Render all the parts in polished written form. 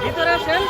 ভিতরে আসেন।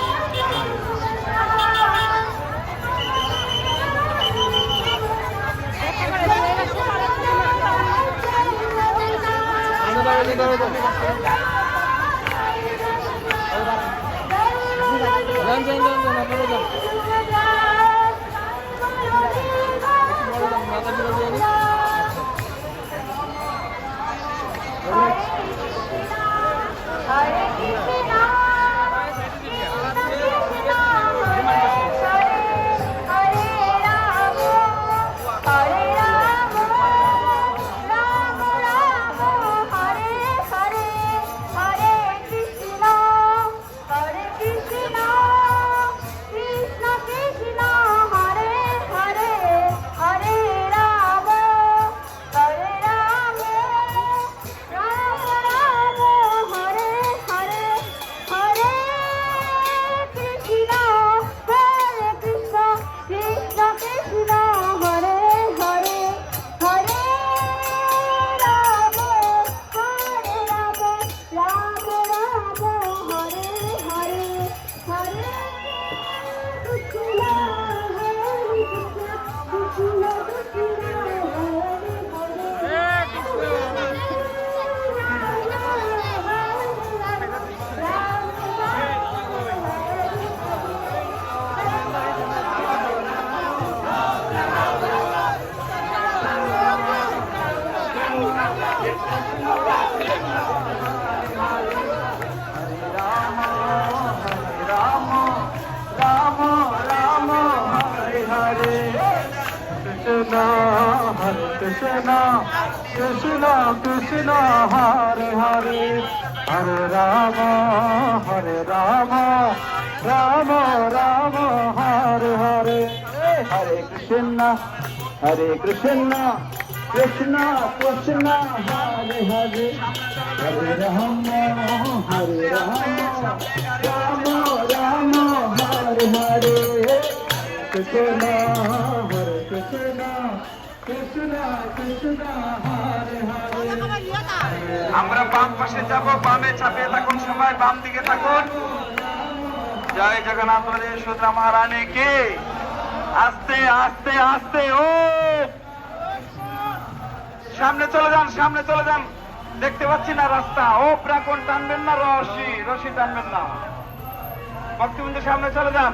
Krishna Krishna Krishna Hare Hare Hare Rama Rama Rama Hare Hare Hare Krishna Krishna Krishna Hare Hare Hare Rama Rama Rama Hare Hare Krishna Krishna Krishna Krishna Hare Hare আমরা বাম পাশে যাব, বামে চাপিয়ে থাকুন, সবাই বাম দিকে থাকুন। জয় জগন্নাথ সুভদ্রা মহারানী কি। আস্তে আস্তে আস্তে ও সামনে চলে যান, সামনে চলে যান, দেখতে পাচ্ছি না রাস্তা। ও প্রাকন টানবেন না, রশি টানবেন না। ভক্তবৃন্দ সামনে চলে যান,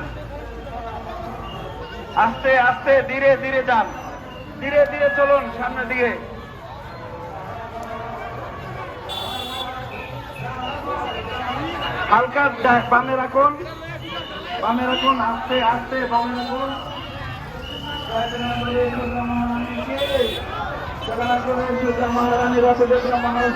আস্তে আস্তে ধীরে ধীরে যান, ধীরে ধীরে চলুন সামনের দিকে। হালকা বামে রাখুন, বামে রাখুন, আস্তে আস্তে বামে রাখুন। জগন্নাথ মহারানী রথযাত্রা মহারাজ